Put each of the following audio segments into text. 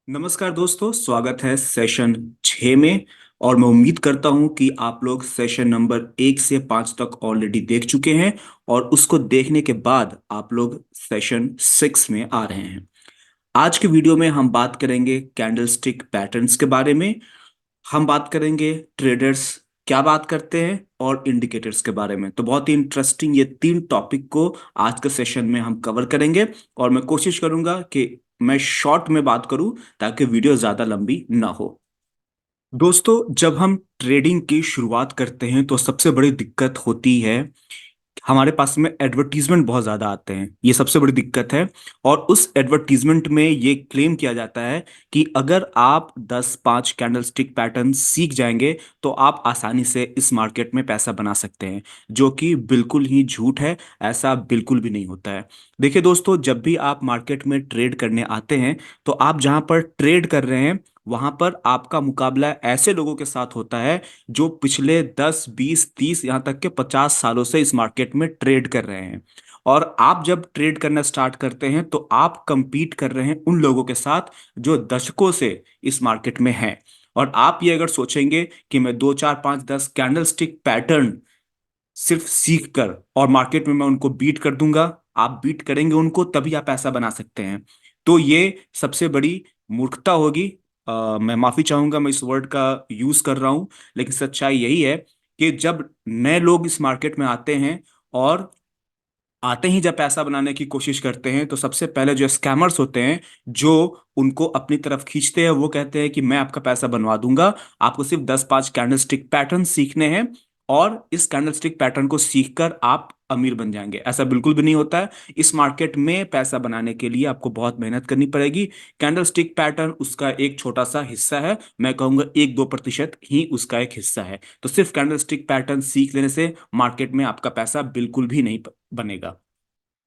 नमस्कार दोस्तों, स्वागत है सेशन 6 में। और मैं उम्मीद करता हूं कि आप लोग सेशन नंबर 1 से 5 तक ऑलरेडी देख चुके हैं और उसको देखने के बाद आप लोग सेशन 6 में आ रहे हैं। आज के वीडियो में हम बात करेंगे कैंडलस्टिक पैटर्न्स के बारे में। हम बात करेंगे ट्रेडर्स क्या बात करते हैं और इंडिकेटर्स के बारे में। तो बहुत ही इंटरेस्टिंग ये 3 टॉपिक को आज के सेशन में हम कवर करेंगे। और मैं कोशिश करूंगा कि मैं शॉर्ट में बात करूं ताकि वीडियो ज्यादा लंबी ना हो। दोस्तों, जब हम ट्रेडिंग की शुरुआत करते हैं तो सबसे बड़ी दिक्कत होती है, हमारे पास में एडवर्टीजमेंट बहुत ज़्यादा आते हैं। ये सबसे बड़ी दिक्कत है। और उस एडवर्टीजमेंट में ये क्लेम किया जाता है कि अगर आप 10 5 कैंडलस्टिक पैटर्न सीख जाएंगे तो आप आसानी से इस मार्केट में पैसा बना सकते हैं, जो कि बिल्कुल ही झूठ है। ऐसा बिल्कुल भी नहीं होता है। देखिए दोस्तों, जब भी आप मार्केट में ट्रेड करने आते हैं तो आप जहां पर ट्रेड कर रहे हैं वहां पर आपका मुकाबला ऐसे लोगों के साथ होता है जो पिछले 10 20 30 यहाँ तक के 50 सालों से इस मार्केट में ट्रेड कर रहे हैं। और आप जब ट्रेड करना स्टार्ट करते हैं तो आप कंपीट कर रहे हैं उन लोगों के साथ जो दशकों से इस मार्केट में हैं। और आप ये अगर सोचेंगे कि मैं 2 4 5 10 कैंडलस्टिक पैटर्न सिर्फ सीख कर और मार्केट में मैं उनको बीट कर दूंगा, आप बीट करेंगे उनको तभी आप ऐसा बना सकते हैं, तो ये सबसे बड़ी मूर्खता होगी। मैं माफी चाहूंगा, मैं इस वर्ड का यूज कर रहा हूं, लेकिन सच्चाई यही है कि जब नए लोग इस मार्केट में आते हैं और आते ही जब पैसा बनाने की कोशिश करते हैं तो सबसे पहले जो स्कैमर्स होते हैं जो उनको अपनी तरफ खींचते हैं वो कहते हैं कि मैं आपका पैसा बनवा दूंगा, आपको सिर्फ 10 5 कैंडलस्टिक पैटर्न सीखने हैं और इस कैंडलस्टिक पैटर्न को सीखकर आप अमीर बन जाएंगे। ऐसा बिल्कुल भी नहीं होता है। इस मार्केट में पैसा बनाने के लिए आपको बहुत मेहनत करनी पड़ेगी। कैंडलस्टिक पैटर्न उसका एक छोटा सा हिस्सा है, मैं कहूंगा 1 2% ही उसका एक हिस्सा है। तो सिर्फ कैंडलस्टिक पैटर्न सीख लेने से मार्केट में आपका पैसा बिल्कुल भी नहीं बनेगा।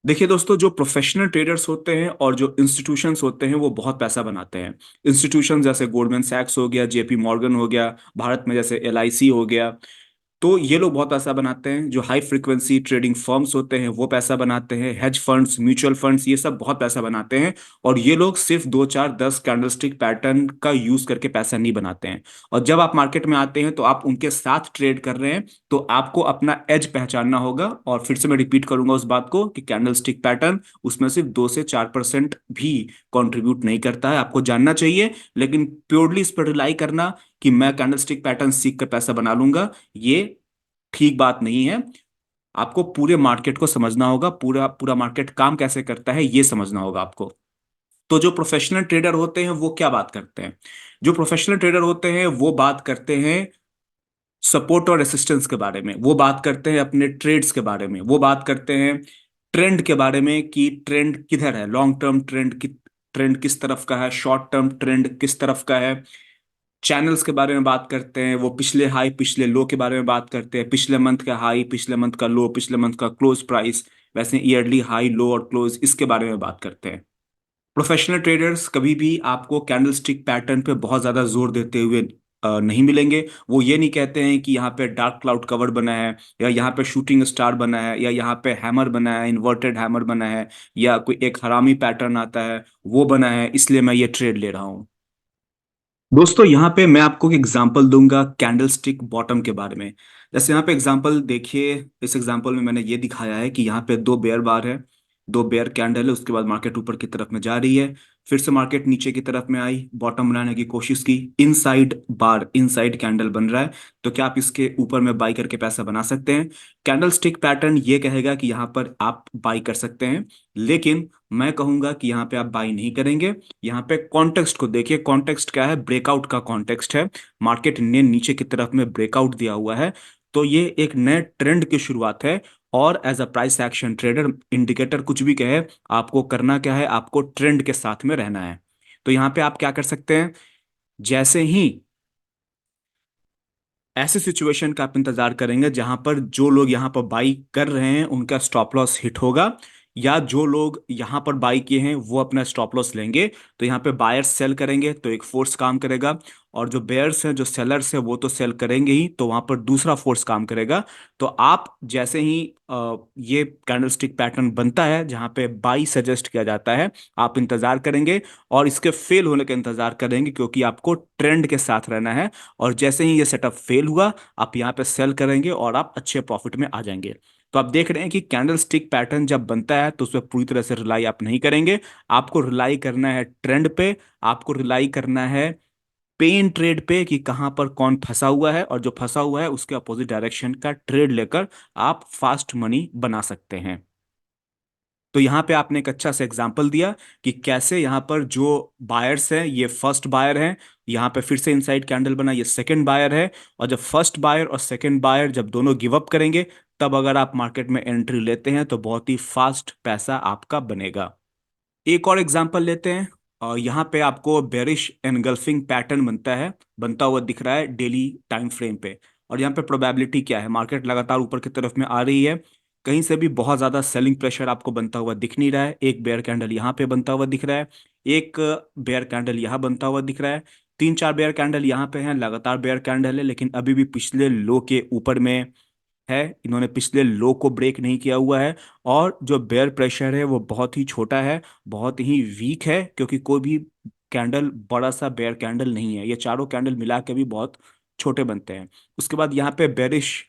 देखिए दोस्तों, जो प्रोफेशनल ट्रेडर्स होते हैं और जो इंस्टीट्यूशंस होते हैं वो बहुत पैसा बनाते हैं। इंस्टीट्यूशन जैसे गोल्डमैन सैक्स हो गया, जेपी मॉर्गन हो गया, भारत में जैसे एलआईसी हो गया, तो ये लोग बहुत पैसा बनाते हैं। जो हाई फ्रीक्वेंसी ट्रेडिंग फर्म्स होते हैं वो पैसा बनाते हैं, हेज फंड्स, म्यूचुअल फंड्स, ये सब बहुत पैसा बनाते हैं। और ये लोग सिर्फ 2 4 10 कैंडलस्टिक पैटर्न का यूज करके पैसा नहीं बनाते हैं। और जब आप मार्केट में आते हैं तो आप उनके साथ ट्रेड कर रहे हैं, तो आपको अपना एज पहचानना होगा। और फिर से मैं रिपीट करूंगा उस बात को कि कैंडलस्टिक पैटर्न उसमें सिर्फ 2 से 4% भी कंट्रीब्यूट नहीं करता है, आपको जानना चाहिए। लेकिन प्योरली इस पर रिलाई करना कि मैं कैंडलस्टिक पैटर्न सीख कर पैसा बना लूंगा, ये ठीक बात नहीं है। आपको पूरे मार्केट को समझना होगा, पूरा पूरा मार्केट काम कैसे करता है ये समझना होगा आपको। तो जो प्रोफेशनल ट्रेडर होते हैं वो क्या बात करते हैं? जो प्रोफेशनल ट्रेडर होते हैं वो बात करते हैं सपोर्ट और रेसिस्टेंस के बारे में, वो बात करते हैं अपने ट्रेड्स के बारे में, वो बात करते हैं ट्रेंड के बारे में कि ट्रेंड किधर है, लॉन्ग टर्म ट्रेंड की ट्रेंड किस तरफ का है, शॉर्ट टर्म ट्रेंड किस तरफ का है। चैनल्स के बारे में बात करते हैं, वो पिछले हाई पिछले लो के बारे में बात करते हैं, पिछले मंथ का हाई पिछले मंथ का लो पिछले मंथ का क्लोज प्राइस, वैसे ईयरली हाई लो और क्लोज इसके बारे में बात करते हैं। प्रोफेशनल ट्रेडर्स कभी भी आपको कैंडलस्टिक पैटर्न पे बहुत ज्यादा जोर देते हुए नहीं मिलेंगे। वो ये नहीं कहते हैं कि यहाँ पे डार्क क्लाउड कवर बना है, या यहाँ पे शूटिंग स्टार बना है, या यहाँ पे हैमर बना है, इन्वर्टेड हैमर बना है, या कोई एक हरामी पैटर्न आता है वो बना है इसलिए मैं ये ट्रेड ले रहा हूँ। दोस्तों, यहाँ पे मैं आपको एक एग्जांपल दूंगा कैंडलस्टिक बॉटम के बारे में। जैसे यहाँ पे एग्जांपल देखिए, इस एग्जांपल में मैंने ये दिखाया है कि यहाँ पे 2 बेयर बार है, 2 बेयर कैंडल है, उसके बाद मार्केट ऊपर की तरफ में जा रही है, फिर से मार्केट नीचे की तरफ में आई, बॉटम बनाने की कोशिश की, इनसाइड बार इनसाइड कैंडल बन रहा है। तो क्या आप इसके ऊपर में बाई करके पैसा बना सकते हैं? कैंडल स्टिक पैटर्न ये कहेगा कि यहाँ पर आप बाई कर सकते हैं, लेकिन मैं कहूंगा कि यहाँ पे आप बाई नहीं करेंगे। यहाँ पे कॉन्टेक्स्ट को देखिए, कॉन्टेक्स्ट क्या है? ब्रेकआउट का कॉन्टेक्स्ट है। मार्केट ने नीचे की तरफ में ब्रेकआउट दिया हुआ है, तो ये एक नए ट्रेंड की शुरुआत है। और as a price action trader, indicator कुछ भी कहे, आपको करना क्या है? आपको ट्रेंड के साथ में रहना है। तो यहाँ पे आप क्या कर सकते हैं? जैसे ही ऐसे सिचुएशन का आप इंतजार करेंगे जहां पर जो लोग यहाँ पर बाई कर रहे हैं उनका स्टॉप लॉस हिट होगा, या जो लोग यहाँ पर बाई किए हैं वो अपना स्टॉप लॉस लेंगे। तो यहाँ पे बायर्स सेल करेंगे तो एक फोर्स काम करेगा, और जो बेयर्स हैं, जो सेलर्स हैं, वो तो सेल करेंगे ही, तो वहां पर दूसरा फोर्स काम करेगा। तो आप जैसे ही ये कैंडलस्टिक पैटर्न बनता है जहां पे बाई सजेस्ट किया जाता है, आप इंतजार करेंगे और इसके फेल होने का इंतजार करेंगे, क्योंकि आपको ट्रेंड के साथ रहना है। और जैसे ही ये सेटअप फेल हुआ, आप यहाँ पे सेल करेंगे और आप अच्छे प्रॉफिट में आ जाएंगे। तो आप देख रहे हैं कि कैंडल स्टिक पैटर्न जब बनता है तो उसमें पूरी तरह से रिलाई आप नहीं करेंगे। आपको रिलाई करना है ट्रेंड पे, आपको रिलाई करना है पे इन ट्रेड पे कि कहां पर कौन फंसा हुआ है, और जो फंसा हुआ है उसके अपोजिट डायरेक्शन का ट्रेड लेकर आप फास्ट मनी बना सकते हैं। तो यहाँ पे आपने एक अच्छा सा एग्जांपल दिया कि कैसे यहाँ पर जो बायर्स हैं, ये फर्स्ट बायर हैं, यहाँ पे फिर से इनसाइड कैंडल बना, ये सेकंड बायर है। और जब फर्स्ट बायर और सेकंड बायर जब दोनों गिव अप करेंगे, तब अगर आप मार्केट में एंट्री लेते हैं तो बहुत ही फास्ट पैसा आपका बनेगा। एक और एग्जांपल लेते हैं। यहाँ पे आपको बेरिश एनगल्फिंग पैटर्न बनता हुआ दिख रहा है डेली टाइम फ्रेम पे। और यहाँ पे प्रोबेबिलिटी क्या है, मार्केट लगातार ऊपर की तरफ में आ रही है, कहीं से भी बहुत ज्यादा सेलिंग प्रेशर आपको बनता हुआ दिख नहीं रहा है। एक बेयर कैंडल यहाँ पे बनता हुआ दिख रहा है, एक बेयर कैंडल यहाँ बनता हुआ दिख रहा है, तीन चार बेयर कैंडल यहाँ पे हैं, लगातार बेयर कैंडल है, लेकिन अभी भी पिछले लो के ऊपर में है। इन्होंने पिछले लो को ब्रेक नहीं किया हुआ है। और जो बेयर प्रेशर है वो बहुत ही छोटा है, बहुत ही वीक है, क्योंकि कोई भी कैंडल बड़ा सा बेयर कैंडल नहीं है, ये चारों कैंडल मिला के भी बहुत छोटे बनते हैं। उसके बाद यहाँ पे बेरिश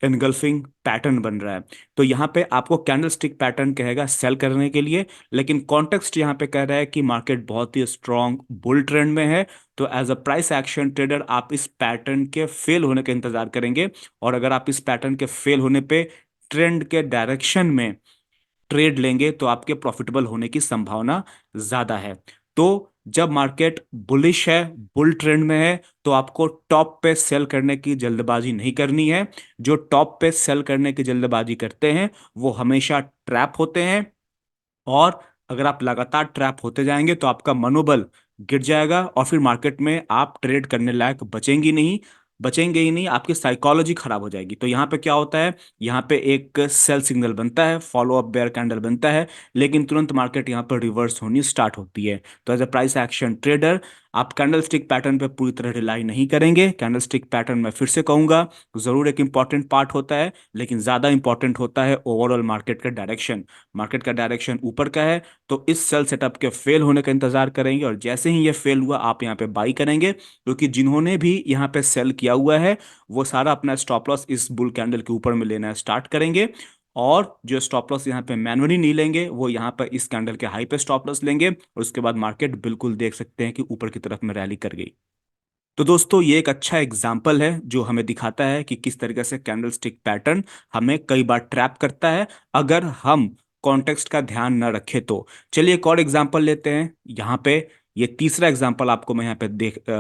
एनगल्फिंग पैटर्न बन रहा है। तो यहाँ पे आपको कैंडल स्टिक पैटर्न कहेगा सेल करने के लिए, लेकिन कॉन्टेक्स्ट यहाँ पे कह रहा है कि मार्केट बहुत ही स्ट्रांग बुल ट्रेंड में है। तो as a price action trader आप इस पैटर्न के फेल होने का इंतजार करेंगे। और अगर आप इस पैटर्न के फेल होने पे ट्रेंड के डायरेक्शन में ट्रेड लेंगे तो आपके प्रॉफिटेबल होने की संभावना ज्यादा है। तो जब मार्केट बुलिश है, बुल ट्रेंड में है, तो आपको टॉप पे सेल करने की जल्दबाजी नहीं करनी है। जो टॉप पे सेल करने की जल्दबाजी करते हैं वो हमेशा ट्रैप होते हैं। और अगर आप लगातार ट्रैप होते जाएंगे तो आपका मनोबल गिर जाएगा, और फिर मार्केट में आप ट्रेड करने लायक बचेंगी नहीं, बचेंगे ही नहीं, आपकी साइकोलॉजी खराब हो जाएगी। तो यहाँ पे क्या होता है, यहाँ पे एक सेल सिग्नल बनता है, फॉलो अप बेयर कैंडल बनता है, लेकिन तुरंत मार्केट यहाँ पर रिवर्स होनी स्टार्ट होती है। तो as a price action trader आप कैंडल स्टिक पैटर्न पे पूरी तरह रिलाई नहीं करेंगे। कैंडल स्टिक पैटर्न मैं फिर से कहूंगा, जरूर एक इंपॉर्टेंट पार्ट होता है, लेकिन ज्यादा इंपॉर्टेंट होता है ओवरऑल मार्केट का डायरेक्शन। मार्केट का डायरेक्शन ऊपर का है, तो इस सेल सेटअप के फेल होने का इंतजार करेंगे, और जैसे ही ये फेल हुआ आप यहाँ पे बाई करेंगे, क्योंकि जिन्होंने भी यहाँ पे सेल किया हुआ है वो सारा अपना स्टॉप लॉस इस बुल कैंडल के ऊपर में लेना स्टार्ट करेंगे। और जो स्टॉप लॉस यहाँ पे मैनुअली नहीं लेंगे, वो यहाँ पर इस कैंडल के हाई पे स्टॉप लॉस लेंगे, और उसके बाद मार्केट बिल्कुल देख सकते हैं कि ऊपर की तरफ में रैली कर गई। तो दोस्तों ये एक अच्छा एग्जाम्पल है जो हमें दिखाता है कि किस तरीके से कैंडल स्टिक पैटर्न हमें कई बार ट्रैप करता है अगर हम कॉन्टेक्स्ट का ध्यान न रखें तो। चलिए एक और एग्जाम्पल लेते हैं। यहाँ पे ये तीसरा एग्जाम्पल आपको मैं यहाँ पे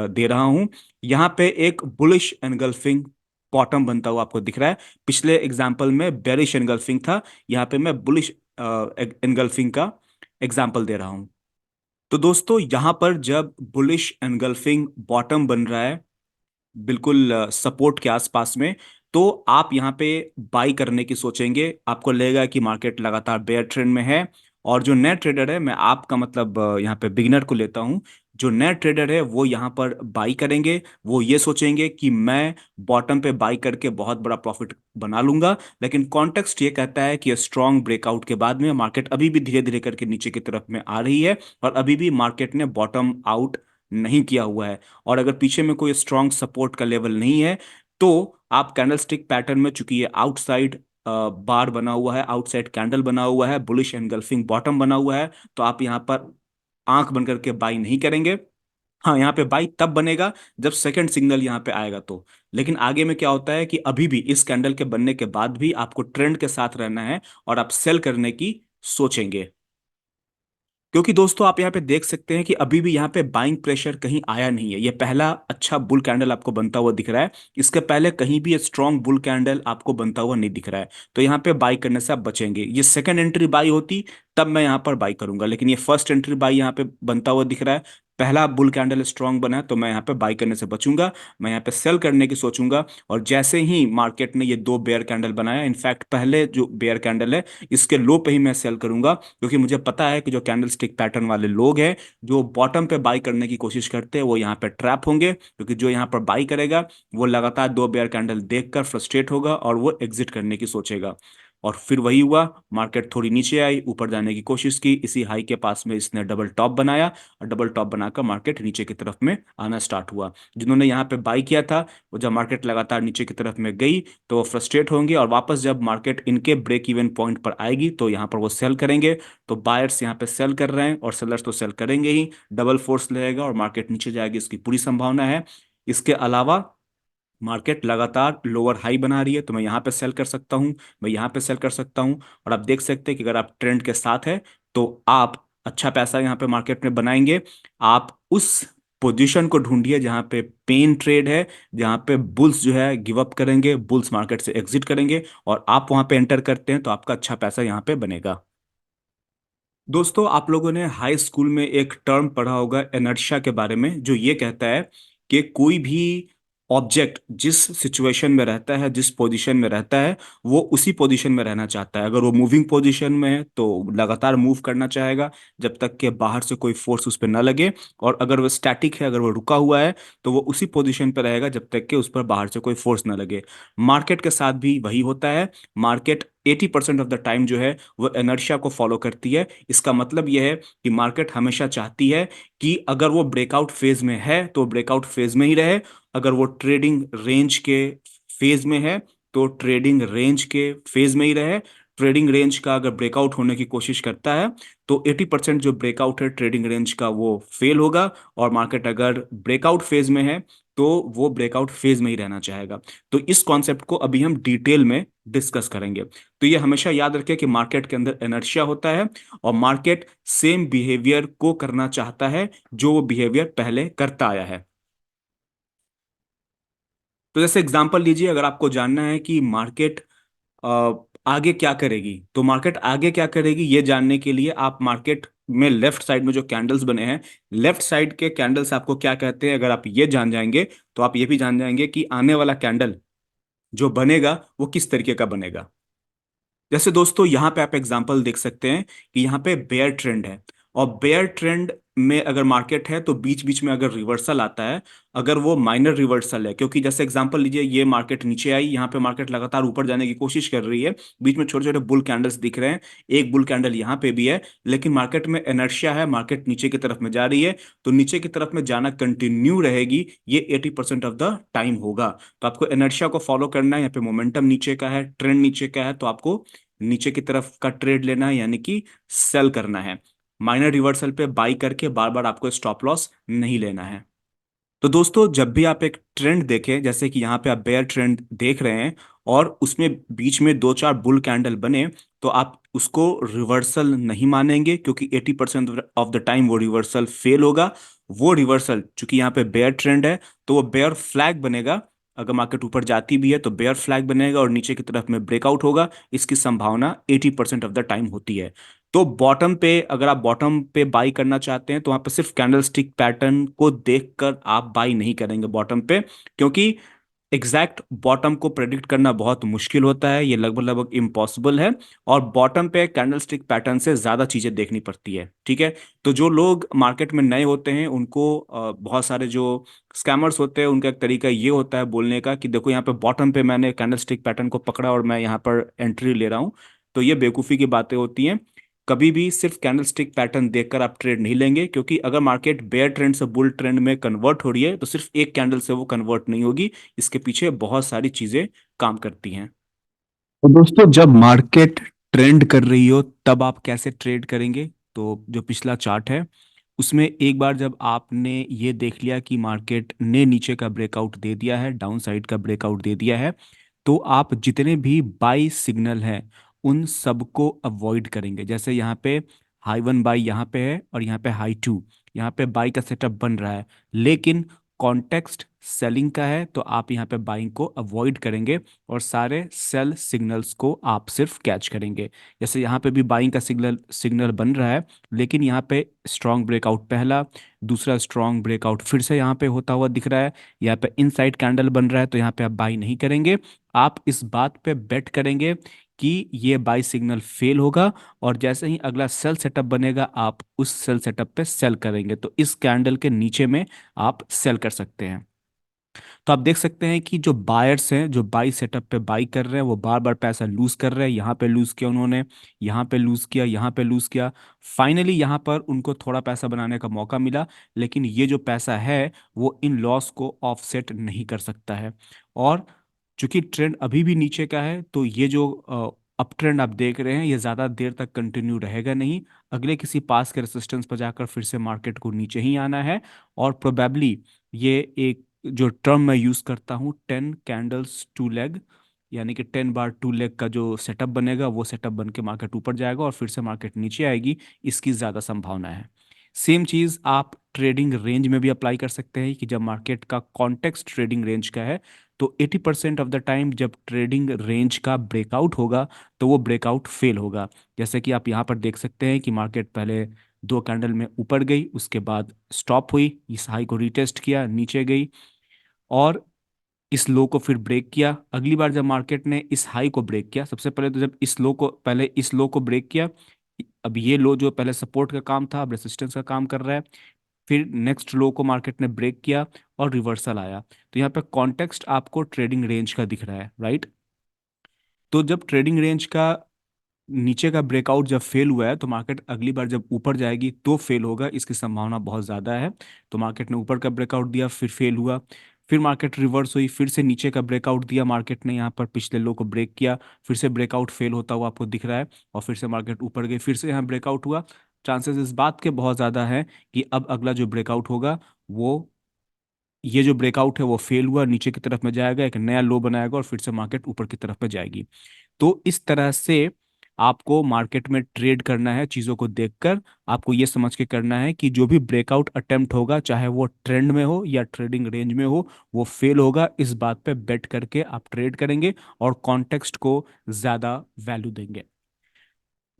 दे रहा हूँ। यहाँ पे एक बुलिश एनगल्फिंग बॉटम बनता हुआ आपको दिख रहा है। पिछले एग्जाम्पल में बेरिश एनगल्फिंग था, यहाँ पे मैं बुलिश एनगल्फिंग का एग्जाम्पल दे रहा हूँ। तो दोस्तों यहाँ पर जब बुलिश एनगल्फिंग बॉटम बन रहा है बिल्कुल सपोर्ट के आसपास में, तो आप यहाँ पे बाई करने की सोचेंगे। आपको लगेगा कि मार्केट लगातार बेयर ट्रेंड में है। और जो नए ट्रेडर है, मैं आपका मतलब यहाँ पे बिगिनर को लेता हूँ, जो नए ट्रेडर है वो यहाँ पर बाई करेंगे। वो ये सोचेंगे कि मैं बॉटम पे बाई करके बहुत बड़ा प्रॉफिट बना लूंगा, लेकिन कॉन्टेक्स्ट ये कहता है कि स्ट्रॉन्ग ब्रेकआउट के बाद में मार्केट अभी भी धीरे धीरे करके नीचे की तरफ में आ रही है, और अभी भी मार्केट ने बॉटम आउट नहीं किया हुआ है। और अगर पीछे में कोई स्ट्रॉन्ग सपोर्ट का लेवल नहीं है, तो आप कैंडलस्टिक पैटर्न में, चूंकि ये आउटसाइड बार बना हुआ है, आउटसाइड कैंडल बना हुआ है, बुलिश एनगल्फिंग बॉटम बना हुआ है, तो आप यहाँ पर आंख बंद करके बाई नहीं करेंगे। हाँ, यहाँ पे बाई तब बनेगा जब सेकंड सिग्नल यहाँ पे आएगा तो। लेकिन आगे में क्या होता है कि अभी भी इस कैंडल के बनने के बाद भी आपको ट्रेंड के साथ रहना है, और आप सेल करने की सोचेंगे। क्योंकि दोस्तों आप यहाँ पे देख सकते हैं कि अभी भी यहाँ पे बाइंग प्रेशर कहीं आया नहीं है। ये पहला अच्छा बुल कैंडल आपको बनता हुआ दिख रहा है, इसके पहले कहीं भी स्ट्रॉन्ग बुल कैंडल आपको बनता हुआ नहीं दिख रहा है। तो यहाँ पे बाई करने से आप बचेंगे। ये सेकंड एंट्री बाई होती तब मैं यहाँ पर बाई करूंगा, लेकिन ये फर्स्ट एंट्री बाई यहाँ पे बनता हुआ दिख रहा है, पहला बुल कैंडल स्ट्रांग बना है तो मैं यहाँ पे बाई करने से बचूंगा, मैं यहाँ पे सेल करने की सोचूंगा। और जैसे ही मार्केट ने ये दो बेयर कैंडल बनाया, इनफैक्ट पहले जो बेयर कैंडल है इसके लो पे ही मैं सेल करूंगा, क्योंकि मुझे पता है कि जो कैंडल स्टिक पैटर्न वाले लोग हैं जो बॉटम पे बाई करने की कोशिश करते हैं वो यहाँ पे ट्रैप होंगे, क्योंकि जो यहाँ पर बाई करेगा वो लगातार दो बेयर कैंडल देखकर फ्रस्ट्रेट होगा और वो एग्जिट करने की सोचेगा। और फिर वही हुआ, मार्केट थोड़ी नीचे आई, ऊपर जाने की कोशिश की, इसी हाई के पास में इसने डबल टॉप बनाया और डबल टॉप बनाकर मार्केट नीचे की तरफ में आना स्टार्ट हुआ। जिन्होंने यहाँ पे बाई किया था वो जब मार्केट लगातार नीचे की तरफ में गई तो वो फ्रस्ट्रेट होंगे, और वापस जब मार्केट इनके ब्रेक इवन पॉइंट पर आएगी तो यहाँ पर वो सेल करेंगे। तो बायर्स यहाँ पे सेल कर रहे हैं और सेलर्स तो सेल करेंगे ही, डबल फोर्स रहेगा और मार्केट नीचे जाएगी, इसकी पूरी संभावना है। इसके अलावा मार्केट लगातार लोअर हाई बना रही है तो मैं यहाँ पे सेल कर सकता हूँ, मैं यहाँ पे सेल कर सकता हूँ। और आप देख सकते हैं कि अगर आप ट्रेंड के साथ है तो आप अच्छा पैसा यहाँ पे मार्केट में बनाएंगे। आप उस पोजीशन को ढूंढिए जहाँ पे पेन ट्रेड है, जहाँ पे बुल्स जो है गिव अप करेंगे, बुल्स मार्केट से एग्जिट करेंगे, और आप वहाँ पे एंटर करते हैं तो आपका अच्छा पैसा यहाँ पे बनेगा। दोस्तों, आप लोगों ने हाई स्कूल में एक टर्म पढ़ा होगा इनर्शिया के बारे में, जो ये कहता है कि कोई भी ऑब्जेक्ट जिस सिचुएशन में रहता है, जिस पोजीशन में रहता है, वो उसी पोजीशन में रहना चाहता है। अगर वो मूविंग पोजीशन में है तो लगातार मूव करना चाहेगा जब तक कि बाहर से कोई फोर्स उस पर ना लगे, और अगर वो स्टैटिक है, अगर वो रुका हुआ है, तो वो उसी पोजीशन पर रहेगा जब तक कि उस पर बाहर से कोई फोर्स ना लगे। मार्केट के साथ भी वही होता है। मार्केट 80% ऑफ द टाइम जो है वो इनर्शिया को फॉलो करती है। इसका मतलब यह है कि मार्केट हमेशा चाहती है कि अगर वो ब्रेकआउट फेज में है तो ब्रेकआउट फेज में ही रहे, अगर वो ट्रेडिंग रेंज के फेज में है तो ट्रेडिंग रेंज के फेज में ही रहे। ट्रेडिंग रेंज का अगर ब्रेकआउट होने की कोशिश करता है तो 80% जो ब्रेकआउट है ट्रेडिंग रेंज का वो फेल होगा, और मार्केट अगर ब्रेकआउट फेज में है तो वो ब्रेकआउट फेज में ही रहना चाहेगा। तो इस कॉन्सेप्ट को अभी हम डिटेल में डिस्कस करेंगे। तो ये हमेशा याद रखें कि मार्केट के अंदर इनर्शिया होता है और मार्केट सेम बिहेवियर को करना चाहता है जो वो बिहेवियर पहले करता आया है। तो जैसे एग्जांपल लीजिए, अगर आपको जानना है कि मार्केट अ, आगे क्या करेगी, तो मार्केट आगे क्या करेगी ये जानने के लिए आप मार्केट में लेफ्ट साइड में जो कैंडल्स बने हैं, लेफ्ट साइड के कैंडल्स आपको क्या कहते हैं, अगर आप ये जान जाएंगे तो आप ये भी जान जाएंगे कि आने वाला कैंडल जो बनेगा वो किस तरीके का बनेगा। जैसे दोस्तों यहाँ पे आप एग्जांपल देख सकते हैं कि यहाँ पे बेयर ट्रेंड है, और बेयर ट्रेंड में अगर मार्केट है तो बीच बीच में अगर रिवर्सल आता है, अगर वो माइनर रिवर्सल है, क्योंकि जैसे एग्जांपल लीजिए ये मार्केट नीचे आई, यहाँ पे मार्केट लगातार ऊपर जाने की कोशिश कर रही है, बीच में छोटे छोटे बुल कैंडल्स दिख रहे हैं, एक बुल कैंडल यहाँ पे भी है, लेकिन मार्केट में इनर्शिया है, मार्केट नीचे की तरफ में जा रही है, तो नीचे की तरफ में जाना कंटिन्यू रहेगी, ये 80% ऑफ द टाइम होगा। तो आपको इनर्शिया को फॉलो करना है, यहाँ पे मोमेंटम नीचे का है, ट्रेंड नीचे का है, तो आपको नीचे की तरफ का ट्रेड लेना है, यानी कि सेल करना है। माइनर रिवर्सल पे बाई करके बार बार आपको स्टॉप लॉस नहीं लेना है। तो दोस्तों, जब भी आप एक ट्रेंड देखें, जैसे कि यहाँ पे आप बेयर ट्रेंड देख रहे हैं और उसमें बीच में दो चार बुल कैंडल बने, तो आप उसको रिवर्सल नहीं मानेंगे, क्योंकि 80% ऑफ द टाइम वो रिवर्सल फेल होगा। वो रिवर्सल चूंकि यहाँ पे बेयर ट्रेंड है तो वो बेयर फ्लैग बनेगा, अगर मार्केट ऊपर जाती भी है तो बेयर फ्लैग बनेगा और नीचे की तरफ में ब्रेकआउट होगा, इसकी संभावना 80% ऑफ द टाइम होती है। तो बॉटम पे, अगर आप बॉटम पे बाई करना चाहते हैं तो वहां पे सिर्फ कैंडलस्टिक पैटर्न को देखकर आप बाई नहीं करेंगे बॉटम पे, क्योंकि एग्जैक्ट बॉटम को प्रेडिक्ट करना बहुत मुश्किल होता है, ये लगभग लगभग इम्पॉसिबल है। और बॉटम पे कैंडलस्टिक पैटर्न से ज्यादा चीजें देखनी पड़ती है, ठीक है। तो जो लोग मार्केट में नए होते हैं उनको बहुत सारे जो स्कैमर्स होते हैं उनका एक तरीका ये होता है बोलने का कि देखो यहाँ पे बॉटम पे मैंने कैंडलस्टिक पैटर्न को पकड़ा और मैं यहाँ पर एंट्री ले रहा हूँ। तो ये बेवकूफ़ी की बातें होती हैं। कभी भी सिर्फ कैंडलस्टिक पैटर्न देखकर आप ट्रेड नहीं लेंगे, क्योंकि अगर मार्केट बेयर ट्रेंड से बुल ट्रेंड में कन्वर्ट हो रही है तो सिर्फ एक कैंडल से वो कन्वर्ट नहीं होगी, इसके पीछे बहुत सारी चीजें काम करती हैं। तो दोस्तों, जब मार्केट ट्रेंड कर रही हो तब आप कैसे ट्रेड करेंगे? तो जो पिछला चार्ट है उसमें एक बार जब आपने ये देख लिया कि मार्केट ने नीचे का ब्रेकआउट दे दिया है, डाउन साइड का ब्रेकआउट दे दिया है, तो आप जितने भी बाई सिग्नल हैं उन सबको अवॉइड करेंगे। जैसे यहाँ पे हाई वन बाई यहाँ पे है और यहाँ पे हाई टू, यहाँ पे बाई का सेटअप बन रहा है, लेकिन कॉन्टेक्स्ट सेलिंग का है तो आप यहाँ पे बाइंग को अवॉइड करेंगे और सारे सेल सिग्नल्स को आप सिर्फ कैच करेंगे। जैसे यहाँ पे भी बाइंग का सिग्नल सिग्नल बन रहा है, लेकिन यहाँ पे स्ट्रॉन्ग ब्रेकआउट पहला, दूसरा स्ट्रॉन्ग ब्रेकआउट फिर से यहाँ पे होता हुआ दिख रहा है, यहाँ पे इनसाइड कैंडल बन रहा है, तो यहाँ पे आप बाई नहीं करेंगे। आप इस बात पे बेट करेंगे कि ये बाई सिग्नल फेल होगा, और जैसे ही अगला सेल सेटअप बनेगा आप उस सेल सेटअप पे सेल करेंगे, तो इस कैंडल के नीचे में आप सेल कर सकते हैं। तो आप देख सकते हैं कि जो बायर्स हैं जो बाई सेटअप पे बाई कर रहे हैं वो बार बार पैसा लूज कर रहे हैं। यहाँ पे लूज किया उन्होंने, यहाँ पे लूज किया, यहाँ पे लूज किया, फाइनली यहाँ पर उनको थोड़ा पैसा बनाने का मौका मिला, लेकिन ये जो पैसा है वो इन लॉस को ऑफसेट नहीं कर सकता है। और चूंकि ट्रेंड अभी भी नीचे का है, तो ये जो अप ट्रेंड आप देख रहे हैं ये ज़्यादा देर तक कंटिन्यू रहेगा नहीं। अगले किसी पास के रेसिस्टेंस पर जाकर फिर से मार्केट को नीचे ही आना है, और प्रोबेबली ये एक जो टर्म मैं यूज़ करता हूँ 10 कैंडल्स 2 लेग, यानी कि 10 बार 2 लेग का जो सेटअप बनेगा वो सेटअप बन के मार्केट ऊपर जाएगा और फिर से मार्केट नीचे आएगी, इसकी ज़्यादा संभावना है। सेम चीज़ आप ट्रेडिंग रेंज में भी अप्लाई कर सकते हैं कि जब मार्केट का कॉन्टेक्स्ट ट्रेडिंग रेंज का है, तो 80% ऑफ द टाइम जब ट्रेडिंग रेंज का ब्रेकआउट होगा तो वो ब्रेकआउट फेल होगा। जैसे कि आप यहाँ पर देख सकते हैं कि मार्केट पहले 2 कैंडल में ऊपर गई, उसके बाद स्टॉप हुई, इस हाई को रिटेस्ट किया, नीचे गई, और इस लो को फिर ब्रेक किया। अगली बार जब मार्केट ने इस हाई को ब्रेक किया, सबसे पहले तो जब इस लो को ब्रेक किया, अब ये लो जो पहले सपोर्ट का काम था अब रेसिस्टेंस का काम कर रहा है, फिर नेक्स्ट लो को मार्केट ने ब्रेक किया और रिवर्सल आया। तो यहाँ पे कॉन्टेक्स्ट आपको ट्रेडिंग रेंज का दिख रहा है, राइट। तो जब ट्रेडिंग रेंज का नीचे का ब्रेकआउट जब फेल हुआ है, तो मार्केट अगली बार जब ऊपर जाएगी तो फेल होगा, इसकी संभावना बहुत ज़्यादा है। तो मार्केट ने ऊपर का ब्रेकआउट दिया, फिर फेल हुआ, फिर मार्केट रिवर्स हुई, फिर से नीचे का ब्रेकआउट दिया मार्केट ने, यहाँ पर पिछले लो को ब्रेक किया, फिर से ब्रेकआउट फेल होता हुआ आपको दिख रहा है, और फिर से मार्केट ऊपर गई, फिर से यहाँ ब्रेकआउट हुआ। चांसेस इस बात के बहुत ज़्यादा है कि अब अगला जो ब्रेकआउट होगा वो, ये जो ब्रेकआउट है वो फेल हुआ, नीचे की तरफ में जाएगा, एक नया लो बनाएगा और फिर से मार्केट ऊपर की तरफ में जाएगी। तो इस तरह से आपको मार्केट में ट्रेड करना है, चीज़ों को देखकर आपको ये समझ के करना है कि जो भी ब्रेकआउट अटेम्प्ट होगा, चाहे वो ट्रेंड में हो या ट्रेडिंग रेंज में हो, वो फेल होगा। इस बात पे बेट करके आप ट्रेड करेंगे और कॉन्टेक्स्ट को ज़्यादा वैल्यू देंगे।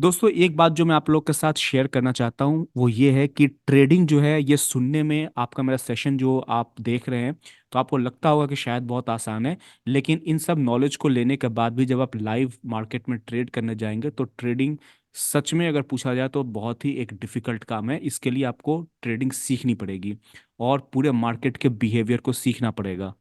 दोस्तों, एक बात जो मैं आप लोग के साथ शेयर करना चाहता हूँ वो ये है कि ट्रेडिंग जो है ये सुनने में, आपका मेरा सेशन जो आप देख रहे हैं तो आपको लगता होगा कि शायद बहुत आसान है, लेकिन इन सब नॉलेज को लेने के बाद भी जब आप लाइव मार्केट में ट्रेड करने जाएंगे तो ट्रेडिंग सच में अगर पूछा जाए तो बहुत ही एक डिफिकल्ट काम है। इसके लिए आपको ट्रेडिंग सीखनी पड़ेगी और पूरे मार्केट के बिहेवियर को सीखना पड़ेगा।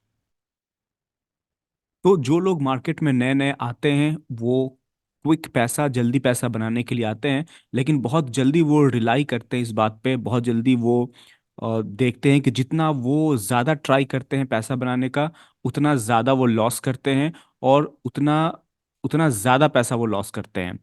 तो जो लोग मार्केट में नए नए आते हैं वो क्विक पैसा, जल्दी पैसा बनाने के लिए आते हैं, लेकिन बहुत जल्दी वो रिलाई करते हैं इस बात पे, बहुत जल्दी वो देखते हैं कि जितना वो ज़्यादा ट्राई करते हैं पैसा बनाने का, उतना ज़्यादा वो लॉस करते हैं, और उतना उतना ज़्यादा पैसा वो लॉस करते हैं,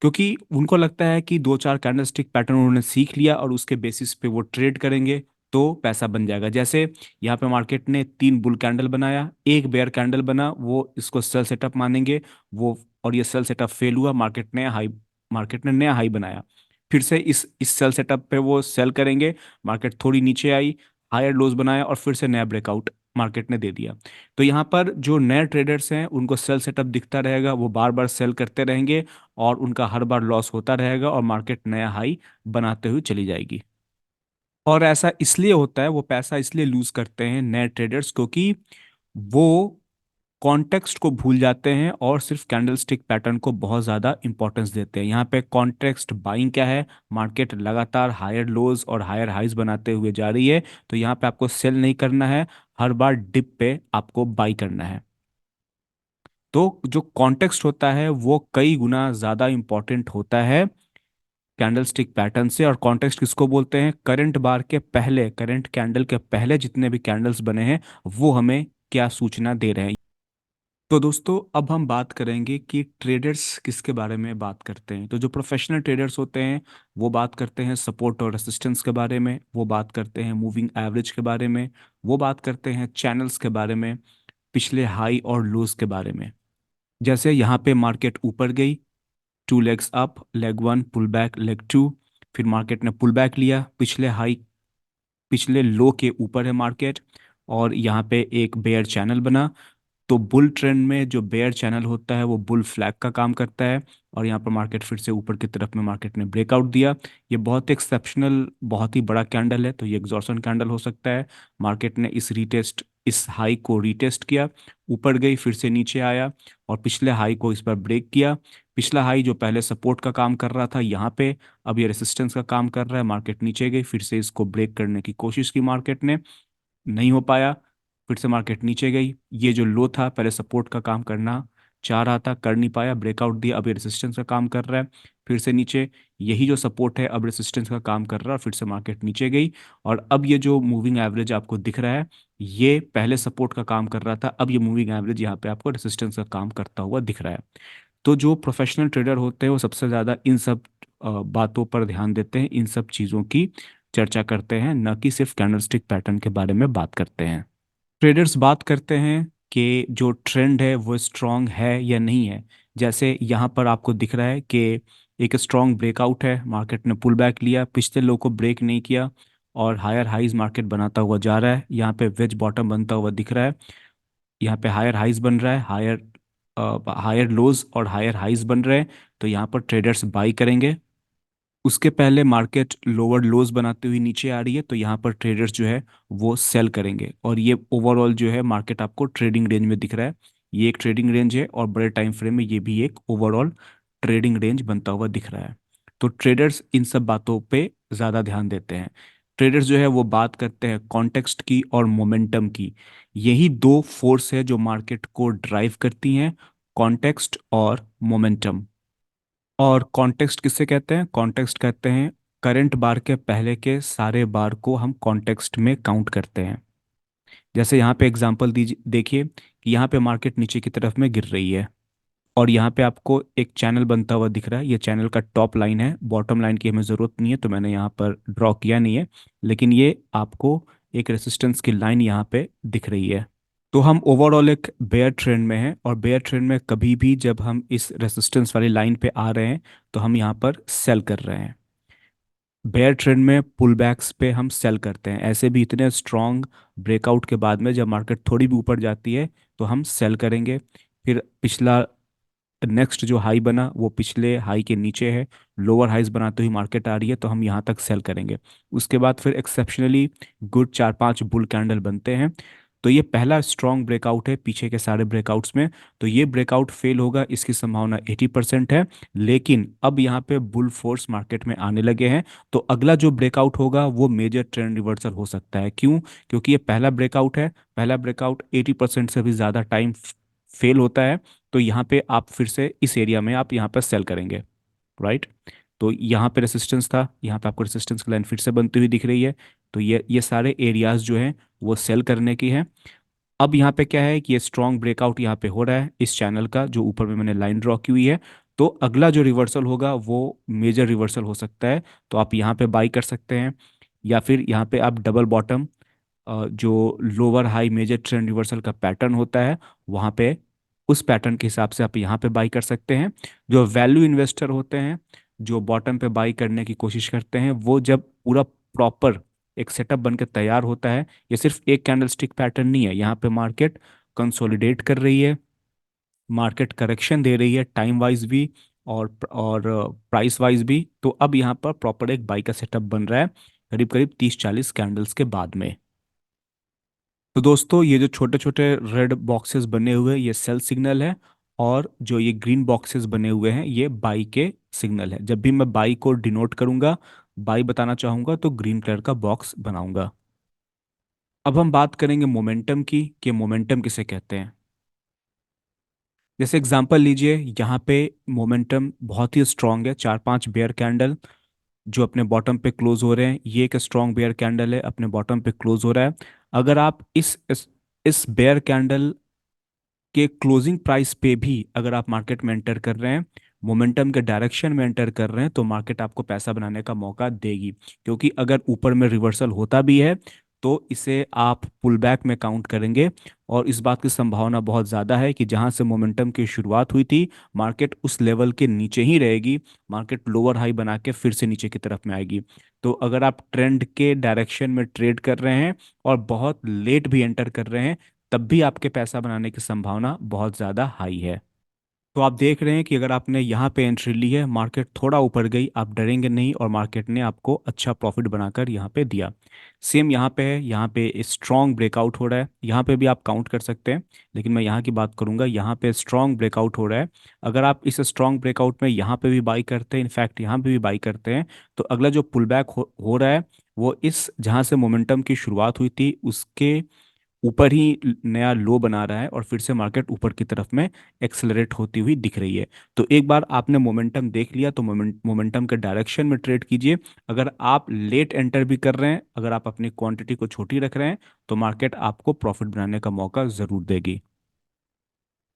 क्योंकि उनको लगता है कि 2 4 कैंडलस्टिक पैटर्न उन्होंने सीख लिया और उसके बेसिस पे वो ट्रेड करेंगे तो पैसा बन जाएगा। जैसे यहाँ पे मार्केट ने 3 बुल कैंडल बनाया, एक बेयर कैंडल बना, वो इसको सेल सेटअप मानेंगे, वो, और ये सेल सेटअप फेल हुआ, मार्केट ने नया हाई बनाया, फिर से इस सेल सेटअप पे वो सेल करेंगे, मार्केट थोड़ी नीचे आई, हायर लोज बनाया और फिर से नया ब्रेकआउट मार्केट ने दे दिया। तो यहाँ पर जो नए ट्रेडर्स हैं उनको सेल सेटअप दिखता रहेगा, वो बार बार सेल करते रहेंगे और उनका हर बार लॉस होता रहेगा और मार्केट नया हाई बनाते हुए चली जाएगी। और ऐसा इसलिए होता है, वो पैसा इसलिए लूज करते हैं नए ट्रेडर्स, क्योंकि वो कॉन्टेक्स्ट को भूल जाते हैं और सिर्फ कैंडलस्टिक पैटर्न को बहुत ज़्यादा इंपॉर्टेंस देते हैं। यहाँ पे कॉन्टेक्स्ट बाइंग क्या है, मार्केट लगातार हायर लोज और हायर हाइज बनाते हुए जा रही है, तो यहाँ पे आपको सेल नहीं करना है, हर बार डिप पे आपको बाई करना है। तो जो कॉन्टेक्स्ट होता है वो कई गुना ज़्यादा इंपॉर्टेंट होता है कैंडलस्टिक पैटर्न से। और कॉन्टेक्स्ट किसको बोलते हैं, करंट बार के पहले, करंट कैंडल के पहले जितने भी कैंडल्स बने हैं वो हमें क्या सूचना दे रहे हैं। तो दोस्तों, अब हम बात करेंगे कि ट्रेडर्स किसके बारे में बात करते हैं। तो जो प्रोफेशनल ट्रेडर्स होते हैं वो बात करते हैं सपोर्ट और रेसिस्टेंस के बारे में, वो बात करते हैं मूविंग एवरेज के बारे में, वो बात करते हैं चैनल्स के बारे में, पिछले हाई और लोज के बारे में। जैसे यहाँ पे मार्केट ऊपर गई, 2 legs up, leg 1 pull back, leg 2, फिर मार्केट ने पुल बैक लिया, पिछले हाई पिछले लो के ऊपर है मार्केट, और यहाँ पे एक बेयर चैनल बना। तो बुल ट्रेंड में जो बेयर चैनल होता है वो बुल फ्लैग का काम करता है, और यहाँ पर मार्केट फिर से ऊपर की तरफ में मार्केट ने ब्रेकआउट दिया। ये बहुत एक्सेप्शनल, बहुत ही बड़ा कैंडल है, तो ये एग्जॉर्सन कैंडल हो सकता है। मार्केट ने इस हाई को रीटेस्ट किया, ऊपर गई, फिर से नीचे आया, और पिछले हाई को इस पर ब्रेक किया। पिछला हाई जो पहले सपोर्ट का काम कर रहा था यहाँ पे, अब ये रेसिस्टेंस का काम कर रहा है। मार्केट नीचे गई, फिर से इसको ब्रेक करने की कोशिश की मार्केट ने, नहीं हो पाया। फिर से मार्केट नीचे गई, ये जो लो था पहले सपोर्ट का काम करना चाह रहा था, कर नहीं पाया, ब्रेकआउट दिया, अब ये रेसिस्टेंस का काम कर रहा है। फिर से नीचे, यही जो सपोर्ट है अब रेसिस्टेंस का काम कर रहा है, और फिर से मार्केट नीचे गई। और अब ये जो मूविंग एवरेज आपको दिख रहा है, ये पहले सपोर्ट का काम कर रहा था, अब ये मूविंग एवरेज यहाँ पे आपको रेसिस्टेंस का काम करता हुआ दिख रहा है। तो जो प्रोफेशनल ट्रेडर होते हैं वो सबसे ज़्यादा इन सब बातों पर ध्यान देते हैं, इन सब चीज़ों की चर्चा करते हैं, न कि सिर्फ कैंडलस्टिक पैटर्न के बारे में बात करते हैं। ट्रेडर्स बात करते हैं कि जो ट्रेंड है वो स्ट्रांग है या नहीं है। जैसे यहाँ पर आपको दिख रहा है कि एक स्ट्रांग ब्रेकआउट है, मार्केट ने पुल बैक लिया, पिछले लो को ब्रेक नहीं किया, और हायर हाइज मार्केट बनाता हुआ जा रहा है। यहाँ पे वेज बॉटम बनता हुआ दिख रहा है, यहाँ पे हायर हाइज बन रहा है, हायर लोज और हायर हाइज बन रहे हैं। तो यहाँ पर ट्रेडर्स बाई करेंगे। उसके पहले मार्केट लोअर लोज बनाते हुए नीचे आ रही है, तो यहाँ पर ट्रेडर्स जो है वो सेल करेंगे, और ये ओवरऑल जो है मार्केट आपको ट्रेडिंग रेंज में दिख रहा है। ये एक ट्रेडिंग रेंज है, और बड़े टाइम फ्रेम में ये भी एक ओवरऑल ट्रेडिंग रेंज बनता हुआ दिख रहा है। तो ट्रेडर्स इन सब बातों पे ज़्यादा ध्यान देते हैं। ट्रेडर्स जो है वो बात करते हैं कॉन्टेक्स्ट की और मोमेंटम की। यही दो फोर्स है जो मार्केट को ड्राइव करती हैं, कॉन्टेक्स्ट और मोमेंटम। और कॉन्टेक्स्ट किससे कहते हैं? कॉन्टेक्स्ट कहते हैं करंट बार के पहले के सारे बार को हम कॉन्टेक्स्ट में काउंट करते हैं। जैसे यहाँ पे एग्जांपल दीजिए, देखिए कि यहाँ पे मार्केट नीचे की तरफ में गिर रही है, और यहाँ पे आपको एक चैनल बनता हुआ दिख रहा है। ये चैनल का टॉप लाइन है, बॉटम लाइन की हमें ज़रूरत नहीं है, तो मैंने यहाँ पर ड्रॉ किया नहीं है, लेकिन ये आपको एक रेसिस्टेंस की लाइन यहाँ पे दिख रही है। तो हम ओवरऑल एक बेयर ट्रेंड में हैं, और बेयर ट्रेंड में कभी भी जब हम इस रेसिस्टेंस वाली लाइन पे आ रहे हैं तो हम यहाँ पर सेल कर रहे हैं। बेयर ट्रेंड में पुल बैक्स पे हम सेल करते हैं। ऐसे भी इतने स्ट्रॉन्ग ब्रेकआउट के बाद में जब मार्केट थोड़ी भी ऊपर जाती है तो हम सेल करेंगे। फिर पिछला नेक्स्ट जो हाई बना वो पिछले हाई के नीचे है, लोअर हाइज बनाते हुए मार्केट आ रही है, तो हम यहाँ तक सेल करेंगे। उसके बाद फिर एक्सेप्शनली गुड 4-5 बुल कैंडल बनते हैं। तो ये पहला स्ट्रॉन्ग ब्रेकआउट है पीछे के सारे ब्रेकआउट्स में। तो ये ब्रेकआउट फेल होगा, इसकी संभावना 80% है। लेकिन अब यहाँ पे बुल फोर्स मार्केट में आने लगे हैं, तो अगला जो ब्रेकआउट होगा वो मेजर ट्रेंड रिवर्सल हो सकता है। क्यों? क्योंकि ये पहला ब्रेकआउट है, पहला ब्रेकआउट 80% से भी ज़्यादा टाइम फेल होता है। तो यहाँ पे आप फिर से इस एरिया में आप यहाँ पर सेल करेंगे, राइट? तो यहाँ पे रेसिस्टेंस था, यहाँ पे आपको रेसिस्टेंस की लाइन फिर से बनती हुई दिख रही है। तो ये सारे एरियाज जो हैं वो सेल करने की हैं। अब यहाँ पे क्या है कि ये स्ट्रॉन्ग ब्रेकआउट यहाँ पे हो रहा है इस चैनल का, जो ऊपर में मैंने लाइन ड्रॉ की हुई है। तो अगला जो रिवर्सल होगा वो मेजर रिवर्सल हो सकता है, तो आप यहाँ पे बाई कर सकते हैं। या फिर यहाँ पे आप डबल बॉटम, जो lower high major trend reversal का पैटर्न होता है, वहाँ पे उस पैटर्न के हिसाब से आप यहाँ पे बाई कर सकते हैं। जो वैल्यू इन्वेस्टर होते हैं, जो बॉटम पे बाई करने की कोशिश करते हैं, वो जब पूरा प्रॉपर एक सेटअप बन के तैयार होता है, ये सिर्फ एक कैंडलस्टिक पैटर्न नहीं है, यहाँ पे मार्केट कंसोलिडेट कर रही है, मार्केट करेक्शन दे रही है टाइम वाइज भी, और प्राइस वाइज भी। तो अब यहाँ पर प्रॉपर एक बाई का सेटअप बन रहा है करीब करीब 30-40 कैंडल्स के बाद में। तो दोस्तों, ये जो छोटे छोटे रेड बॉक्सेस बने हुए हैं ये सेल सिग्नल है, और जो ये ग्रीन बॉक्सेस बने हुए हैं ये बाई के सिग्नल है। जब भी मैं बाई को डिनोट करूंगा, बाई बताना चाहूंगा, तो ग्रीन कलर का बॉक्स बनाऊंगा। अब हम बात करेंगे मोमेंटम की, कि मोमेंटम किसे कहते हैं। जैसे एग्जांपल लीजिए, यहाँ पे मोमेंटम बहुत ही स्ट्रांग है, 4-5 बेयर कैंडल जो अपने बॉटम पे क्लोज हो रहे हैं। ये एक स्ट्रॉन्ग बेयर कैंडल है, अपने बॉटम पे क्लोज हो रहा है। अगर आप इस बेयर कैंडल के क्लोजिंग प्राइस पे भी अगर आप मार्केट में एंटर कर रहे हैं, मोमेंटम के डायरेक्शन में एंटर कर रहे हैं, तो मार्केट आपको पैसा बनाने का मौका देगी। क्योंकि अगर ऊपर में रिवर्सल होता भी है तो इसे आप पुल बैक में काउंट करेंगे। और इस बात की संभावना बहुत ज़्यादा है कि जहाँ से मोमेंटम की शुरुआत हुई थी, मार्केट उस लेवल के नीचे ही रहेगी। मार्केट लोअर हाई बना के फिर से नीचे की तरफ में आएगी। तो अगर आप ट्रेंड के डायरेक्शन में ट्रेड कर रहे हैं और बहुत लेट भी एंटर कर रहे हैं, तब भी आपके पैसा बनाने की संभावना बहुत ज़्यादा हाई है। तो आप देख रहे हैं कि अगर आपने यहाँ पे एंट्री ली है, मार्केट थोड़ा ऊपर गई, आप डरेंगे नहीं और मार्केट ने आपको अच्छा प्रॉफिट बनाकर यहाँ पे दिया। सेम यहाँ पे है, यहाँ पे स्ट्रॉन्ग ब्रेकआउट हो रहा है, यहाँ पे भी आप काउंट कर सकते हैं, लेकिन मैं यहाँ की बात करूंगा। यहाँ पे स्ट्रॉन्ग ब्रेकआउट हो रहा है। अगर आप इस स्ट्रॉन्ग ब्रेकआउट में यहाँ पे भी बाई करते हैं, इनफैक्ट यहाँ पे भी बाई करते हैं, तो अगला जो पुल बैक हो रहा है, वो इस जहाँ से मोमेंटम की शुरुआत हुई थी उसके ऊपर ही नया लो बना रहा है और फिर से मार्केट ऊपर की तरफ में एक्सेलरेट होती हुई दिख रही है। तो एक बार आपने मोमेंटम देख लिया तो मोमेंटम के डायरेक्शन में ट्रेड कीजिए। अगर आप लेट एंटर भी कर रहे हैं, अगर आप अपनी क्वांटिटी को छोटी रख रहे हैं, तो मार्केट आपको प्रॉफिट बनाने का मौका जरूर देगी।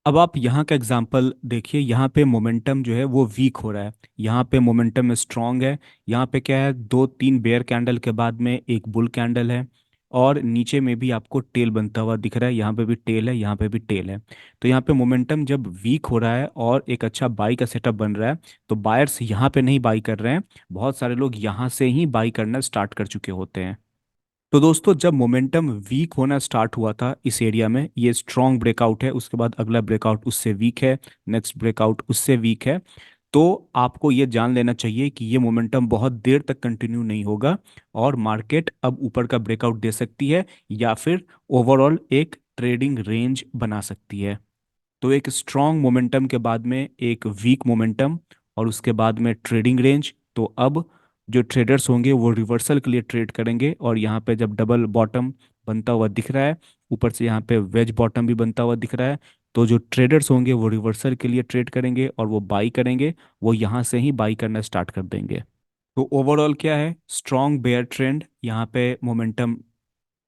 अब आप यहाँ का एग्जांपल देखिए, यहाँ पे मोमेंटम जो है वो वीक हो रहा है, यहाँ पे मोमेंटम स्ट्रांग है। यहाँ पे क्या है, दो तीन बेयर कैंडल के बाद में एक बुल कैंडल है, और नीचे में भी आपको टेल बनता हुआ दिख रहा है। यहाँ पे भी टेल है, यहाँ पे भी टेल है। तो यहाँ पे मोमेंटम जब वीक हो रहा है और एक अच्छा बाई का सेटअप बन रहा है, तो बायर्स यहाँ पे नहीं बाई कर रहे हैं, बहुत सारे लोग यहाँ से ही बाई करना स्टार्ट कर चुके होते हैं। तो दोस्तों, जब मोमेंटम वीक होना स्टार्ट हुआ था इस एरिया में, ये स्ट्रॉन्ग ब्रेकआउट है, उसके बाद अगला ब्रेकआउट उससे वीक है, नेक्स्ट ब्रेकआउट उससे वीक है, तो आपको ये जान लेना चाहिए कि ये मोमेंटम बहुत देर तक कंटिन्यू नहीं होगा और मार्केट अब ऊपर का ब्रेकआउट दे सकती है या फिर ओवरऑल एक ट्रेडिंग रेंज बना सकती है। तो एक स्ट्रॉन्ग मोमेंटम के बाद में एक वीक मोमेंटम और उसके बाद में ट्रेडिंग रेंज। तो अब जो ट्रेडर्स होंगे वो रिवर्सल के लिए ट्रेड करेंगे, और यहाँ पे जब डबल बॉटम बनता हुआ दिख रहा है, ऊपर से यहाँ पे वेज बॉटम भी बनता हुआ दिख रहा है, तो जो ट्रेडर्स होंगे वो रिवर्सल के लिए ट्रेड करेंगे और वो बाई करेंगे, वो यहाँ से ही बाई करना स्टार्ट कर देंगे। तो ओवरऑल क्या है, स्ट्रॉन्ग बेयर ट्रेंड, यहाँ पे मोमेंटम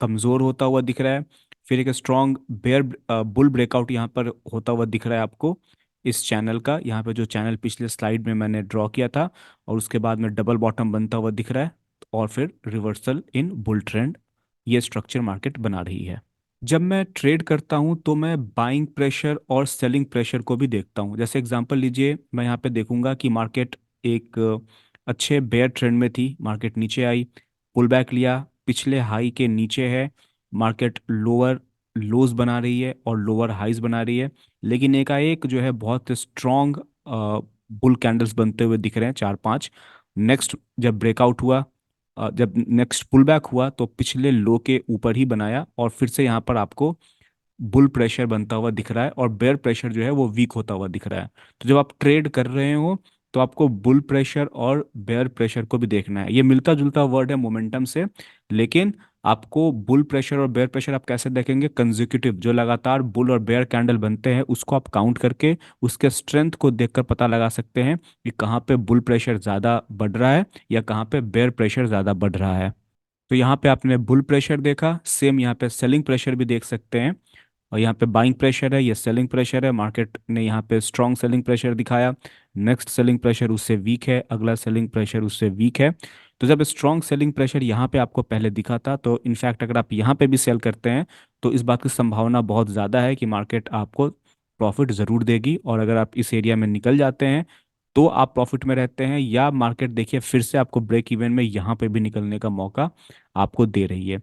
कमजोर होता हुआ दिख रहा है। फिर एक स्ट्रॉन्ग बेयर बुल ब्रेकआउट यहाँ पर होता हुआ दिख रहा है आपको, इस चैनल का, यहाँ पे जो चैनल पिछले स्लाइड में मैंने ड्रॉ किया था, और उसके बाद में डबल बॉटम बनता हुआ दिख रहा है, और फिर रिवर्सल इन बुल ट्रेंड, ये स्ट्रक्चर मार्केट बना रही है। जब मैं ट्रेड करता हूं तो मैं बाइंग प्रेशर और सेलिंग प्रेशर को भी देखता हूं। जैसे एग्जांपल लीजिए, मैं यहाँ पे देखूंगा कि मार्केट एक अच्छे बेयर ट्रेंड में थी, मार्केट नीचे आई, पुल बैक लिया, पिछले हाई के नीचे है, मार्केट लोअर लोज बना रही है और लोअर हाईज बना रही है, लेकिन एकाएक जो है बहुत स्ट्रॉन्ग बुल कैंडल्स बनते हुए दिख रहे हैं, चार पांच। नेक्स्ट जब ब्रेकआउट हुआ, जब नेक्स्ट पुल बैक हुआ, तो पिछले लो के ऊपर ही बनाया और फिर से यहाँ पर आपको बुल प्रेशर बनता हुआ दिख रहा है और बेयर प्रेशर जो है वो वीक होता हुआ दिख रहा है। तो जब आप ट्रेड कर रहे हो, तो आपको बुल प्रेशर और बेयर प्रेशर को भी देखना है। ये मिलता जुलता वर्ड है मोमेंटम से, लेकिन आपको बुल प्रेशर और बेयर प्रेशर आप कैसे देखेंगे, कंजिक्यूटिव, जो लगातार बुल और बेयर कैंडल बनते हैं उसको आप काउंट करके उसके स्ट्रेंथ को देखकर पता लगा सकते हैं कि कहाँ पे बुल प्रेशर ज़्यादा बढ़ रहा है या कहाँ पे बेयर प्रेशर ज़्यादा बढ़ रहा है। तो यहाँ पे आपने बुल प्रेशर देखा, सेम यहाँ पे सेलिंग प्रेशर भी देख सकते हैं। और यहाँ पे बाइंग प्रेशर है, ये सेलिंग प्रेशर है, मार्केट ने यहाँ पे स्ट्रॉन्ग सेलिंग प्रेशर दिखाया, नेक्स्ट सेलिंग प्रेशर उससे वीक है, अगला सेलिंग प्रेशर उससे वीक है। तो जब स्ट्रॉन्ग सेलिंग प्रेशर यहाँ पे आपको पहले दिखा था, तो इनफैक्ट अगर आप यहाँ पे भी सेल करते हैं, तो इस बात की संभावना बहुत ज़्यादा है कि मार्केट आपको प्रॉफिट ज़रूर देगी। और अगर आप इस एरिया में निकल जाते हैं, तो आप प्रॉफिट में रहते हैं, या मार्केट देखिए फिर से आपको ब्रेक इवन में यहाँ पे भी निकलने का मौका आपको दे रही है।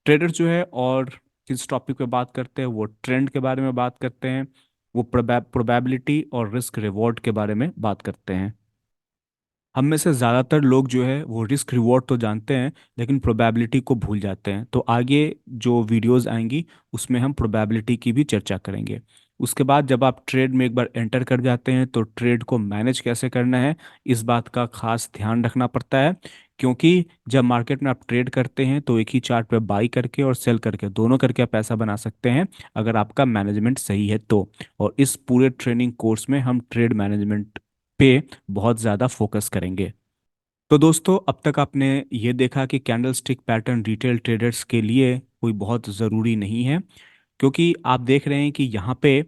ट्रेडर जो है, और किस टॉपिक पे बात करते हैं, वो ट्रेंड के बारे में बात करते हैं, वो प्रोबेबिलिटी और रिस्क रिवॉर्ड के बारे में बात करते हैं। हम में से ज़्यादातर लोग जो है वो रिस्क रिवॉर्ड तो जानते हैं, लेकिन प्रोबेबिलिटी को भूल जाते हैं। तो आगे जो वीडियोस आएंगी उसमें हम प्रोबेबिलिटी की भी चर्चा करेंगे। उसके बाद जब आप ट्रेड में एक बार एंटर कर जाते हैं, तो ट्रेड को मैनेज कैसे करना है, इस बात का खास ध्यान रखना पड़ता है। क्योंकि जब मार्केट में आप ट्रेड करते हैं, तो एक ही चार्ट पे बाई करके और सेल करके दोनों करके आप पैसा बना सकते हैं, अगर आपका मैनेजमेंट सही है तो। और इस पूरे ट्रेनिंग कोर्स में हम ट्रेड मैनेजमेंट पे बहुत ज़्यादा फोकस करेंगे। तो दोस्तों, अब तक आपने ये देखा कि कैंडलस्टिक पैटर्न रिटेल ट्रेडर्स के लिए कोई बहुत ज़रूरी नहीं है, क्योंकि आप देख रहे हैं कि यहाँ पे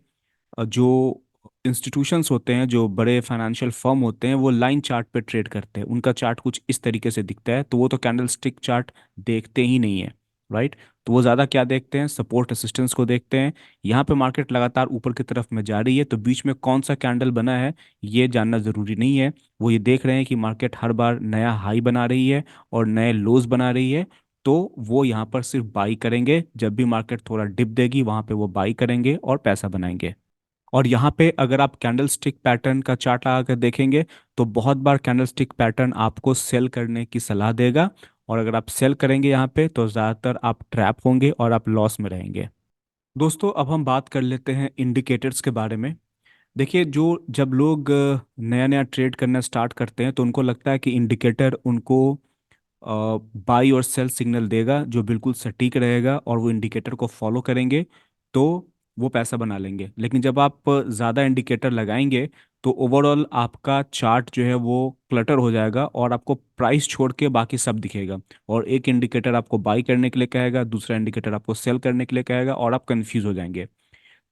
जो इंस्टीट्यूशंस होते हैं, जो बड़े फाइनेंशियल फर्म होते हैं, वो लाइन चार्ट पे ट्रेड करते हैं, उनका चार्ट कुछ इस तरीके से दिखता है, तो वो तो कैंडलस्टिक चार्ट देखते ही नहीं है। राइट। तो वो ज़्यादा क्या देखते हैं, सपोर्ट रेसिस्टेंस को देखते हैं। यहाँ पे मार्केट लगातार ऊपर की तरफ में जा रही है, तो बीच में कौन सा कैंडल बना है ये जानना ज़रूरी नहीं है। वो ये देख रहे हैं कि मार्केट हर बार नया हाई बना रही है और नए लोज बना रही है, तो वो यहाँ पर सिर्फ बाई करेंगे। जब भी मार्केट थोड़ा डिप देगी वहाँ पे वो बाई करेंगे और पैसा बनाएंगे। और यहाँ पे अगर आप कैंडल स्टिक पैटर्न का चार्ट लगा कर देखेंगे तो बहुत बार कैंडल स्टिक पैटर्न आपको सेल करने की सलाह देगा, और अगर आप सेल करेंगे यहाँ पे तो ज़्यादातर आप ट्रैप होंगे और आप लॉस में रहेंगे। दोस्तों अब हम बात कर लेते हैं इंडिकेटर्स के बारे में। देखिए, जो जब लोग नया नया ट्रेड करना स्टार्ट करते हैं तो उनको लगता है कि इंडिकेटर उनको बाई और सेल सिग्नल देगा जो बिल्कुल सटीक रहेगा, और वो इंडिकेटर को फॉलो करेंगे तो वो पैसा बना लेंगे। लेकिन जब आप ज़्यादा इंडिकेटर लगाएंगे तो ओवरऑल आपका चार्ट जो है वो क्लटर हो जाएगा और आपको प्राइस छोड़ के बाकी सब दिखेगा। और एक इंडिकेटर आपको बाई करने के लिए कहेगा, दूसरा इंडिकेटर आपको सेल करने के लिए कहेगा, और आप कंफ्यूज हो जाएंगे।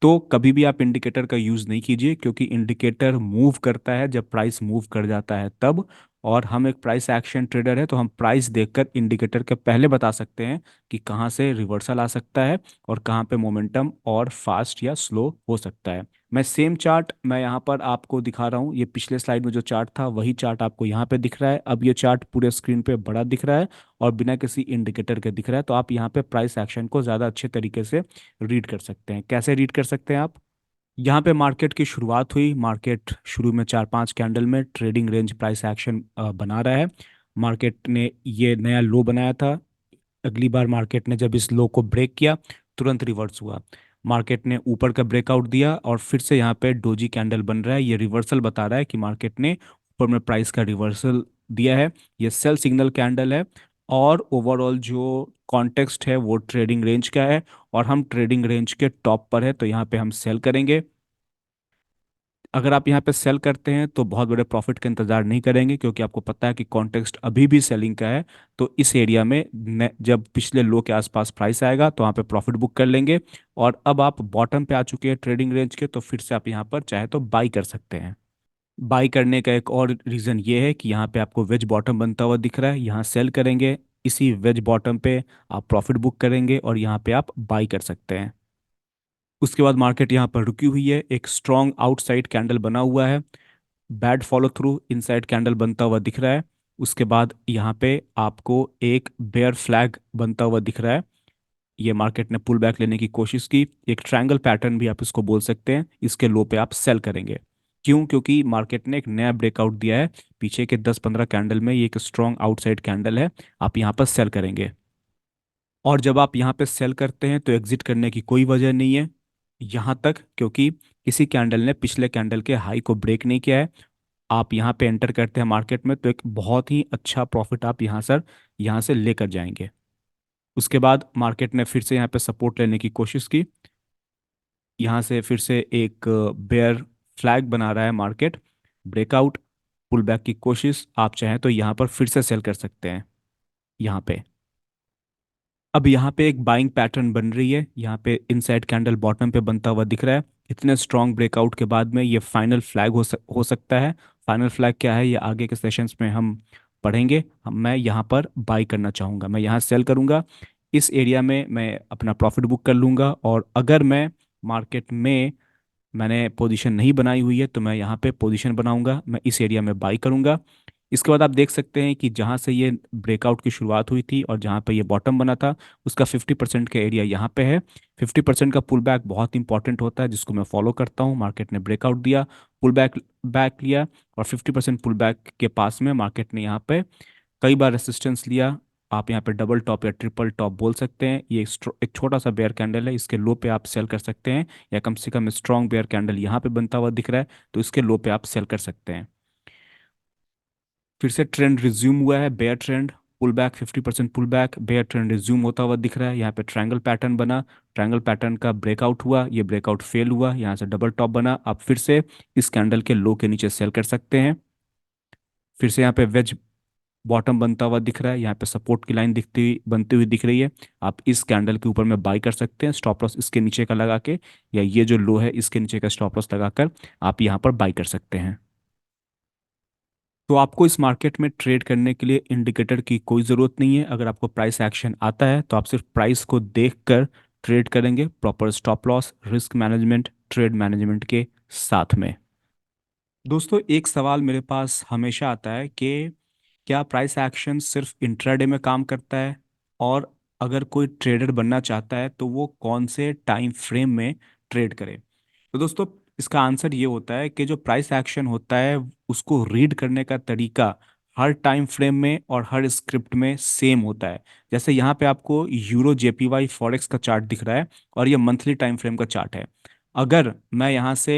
तो कभी भी आप इंडिकेटर का यूज़ नहीं कीजिए, क्योंकि इंडिकेटर मूव करता है जब प्राइस मूव कर जाता है तब। और हम एक प्राइस एक्शन ट्रेडर है, तो हम प्राइस देखकर इंडिकेटर के पहले बता सकते हैं कि कहाँ से रिवर्सल आ सकता है और कहाँ पे मोमेंटम और फास्ट या स्लो हो सकता है। मैं सेम चार्ट मैं यहाँ पर आपको दिखा रहा हूँ। ये पिछले स्लाइड में जो चार्ट था वही चार्ट आपको यहाँ पे दिख रहा है। अब ये चार्ट पूरे स्क्रीन पे बड़ा दिख रहा है और बिना किसी इंडिकेटर के दिख रहा है, तो आप यहाँ पे प्राइस एक्शन को ज़्यादा अच्छे तरीके से रीड कर सकते हैं। कैसे रीड कर सकते हैं आप? यहाँ पे मार्केट की शुरुआत हुई, मार्केट शुरू में 4-5 कैंडल में ट्रेडिंग रेंज प्राइस एक्शन बना रहा है। मार्केट ने ये नया लो बनाया था। अगली बार मार्केट ने जब इस लो को ब्रेक किया तुरंत रिवर्स हुआ। मार्केट ने ऊपर का ब्रेकआउट दिया और फिर से यहाँ पे डोजी कैंडल बन रहा है। ये रिवर्सल बता रहा है कि मार्केट ने ऊपर में प्राइस का रिवर्सल दिया है। ये सेल सिग्नल कैंडल है। और ओवरऑल जो कॉन्टेक्स्ट है वो ट्रेडिंग रेंज का है, और हम ट्रेडिंग रेंज के टॉप पर है, तो यहाँ पे हम सेल करेंगे। अगर आप यहाँ पे सेल करते हैं तो बहुत बड़े प्रॉफिट का इंतजार नहीं करेंगे, क्योंकि आपको पता है कि कॉन्टेक्स्ट अभी भी सेलिंग का है। तो इस एरिया में जब पिछले लो के आसपास प्राइस आएगा तो वहाँ पे प्रॉफिट बुक कर लेंगे। और अब आप बॉटम पे आ चुके हैं ट्रेडिंग रेंज के, तो फिर से आप यहाँ पर चाहे तो बाई कर सकते हैं। बाई करने का एक और रीज़न ये है कि यहाँ पे आपको वेज बॉटम बनता हुआ दिख रहा है, यहाँ सेल करेंगे। इसी वेज बॉटम पे आप प्रॉफिट बुक करेंगे और यहाँ पे आप बाई कर सकते हैं। उसके बाद मार्केट यहाँ पर रुकी हुई है, एक स्ट्रॉन्ग आउटसाइड कैंडल बना हुआ है, bad follow through inside candle बनता हुआ दिख रहा है। उसके बाद यहाँ पे आपको एक बेयर फ्लैग बनता हुआ दिख रहा है। ये मार्केट ने पुल बैक लेने की कोशिश की, एक ट्रायंगल पैटर्न भी आप इसको बोल सकते हैं। इसके लो पे आप सेल करेंगे। क्यों? क्योंकि मार्केट ने एक नया ब्रेकआउट दिया है। पीछे के 10-15 कैंडल में ये एक स्ट्रॉन्ग आउटसाइड कैंडल है। आप यहाँ पर सेल करेंगे। और जब आप यहाँ पे सेल करते हैं तो एग्जिट करने की कोई वजह नहीं है यहाँ तक, क्योंकि किसी कैंडल ने पिछले कैंडल के हाई को ब्रेक नहीं किया है। आप यहाँ पे एंटर करते हैं मार्केट में तो एक बहुत ही अच्छा प्रॉफिट आप यहाँ से लेकर जाएंगे। उसके बाद मार्केट ने फिर से यहाँ पे सपोर्ट लेने की कोशिश की। यहाँ से फिर से एक बेयर फ्लैग बना रहा है मार्केट, ब्रेकआउट, पुल बैक की कोशिश। आप चाहें तो यहाँ पर फिर से सेल कर सकते हैं यहाँ पे। अब यहाँ पे एक बाइंग पैटर्न बन रही है, यहाँ पे इनसाइड कैंडल बॉटम पे बनता हुआ दिख रहा है। इतने स्ट्रॉन्ग ब्रेकआउट के बाद में ये फाइनल फ्लैग हो सकता है। फाइनल फ्लैग क्या है ये आगे के सेशंस में हम पढ़ेंगे। मैं यहाँ पर बाई करना चाहूँगा, मैं यहाँ सेल करूँगा। इस एरिया में मैं अपना प्रॉफिट बुक कर लूँगा, और अगर मैं मार्केट में मैंने पोजीशन नहीं बनाई हुई है तो मैं यहाँ पे पोजीशन बनाऊंगा, मैं इस एरिया में बाई करूंगा। इसके बाद आप देख सकते हैं कि जहाँ से ये ब्रेकआउट की शुरुआत हुई थी और जहाँ पे ये बॉटम बना था उसका 50% का एरिया यहाँ पे है। 50% का पुल बैक बहुत इंपॉर्टेंट होता है, जिसको मैं फॉलो करता हूँ। मार्केट ने ब्रेकआउट दिया, पुल बैक बैक लिया, और 50% पुल बैक के पास में मार्केट ने यहाँ पे कई बार रेसिस्टेंस लिया। आप यहाँ पे डबल टॉप या ट्रिपल टॉप बोल सकते हैं। ये एक छोटा सा बेयर कैंडल है, इसके लो पे आप सेल कर सकते हैं, या कम से कम स्ट्रॉन्ग बेयर कैंडल यहाँ पे बनता हुआ दिख रहा है तो इसके लो पे आप सेल कर सकते हैं। फिर से ट्रेंड रिज्यूम हुआ है, bear trend, pull back, 50% pull back, bear trend resume होता हुआ दिख रहा है। यहाँ पे ट्रायंगल पैटर्न बना, ट्रायंगल पैटर्न का ब्रेकआउट हुआ, ये ब्रेकआउट फेल हुआ, यहाँ से डबल टॉप बना। आप फिर से इस कैंडल के लो के नीचे सेल कर सकते हैं। फिर से यहाँ पे वेज बॉटम बनता हुआ दिख रहा है, यहाँ पे सपोर्ट की लाइन दिखती हुई बनती हुई दिख रही है। आप इस कैंडल के ऊपर में बाई कर सकते हैं, स्टॉप लॉस इसके नीचे का लगा के, या ये जो लो है इसके नीचे का स्टॉप लॉस लगाकर आप यहाँ पर बाई कर सकते हैं। तो आपको इस मार्केट में ट्रेड करने के लिए इंडिकेटर की कोई ज़रूरत नहीं है। अगर आपको प्राइस एक्शन आता है तो आप सिर्फ प्राइस को देखकर ट्रेड करेंगे, proper stop loss, risk management, trade management के साथ में। दोस्तों, एक सवाल मेरे पास हमेशा आता है कि क्या प्राइस एक्शन सिर्फ इंट्राडे में काम करता है, और अगर कोई ट्रेडर बनना चाहता है तो वो कौन से टाइम फ्रेम में ट्रेड करे। तो दोस्तों, इसका आंसर ये होता है कि जो प्राइस एक्शन होता है उसको रीड करने का तरीका हर टाइम फ्रेम में और हर स्क्रिप्ट में सेम होता है। जैसे यहाँ पे आपको यूरो जेपीवाई फॉरेक्स का चार्ट दिख रहा है और ये मंथली टाइम फ्रेम का चार्ट है। अगर मैं यहाँ से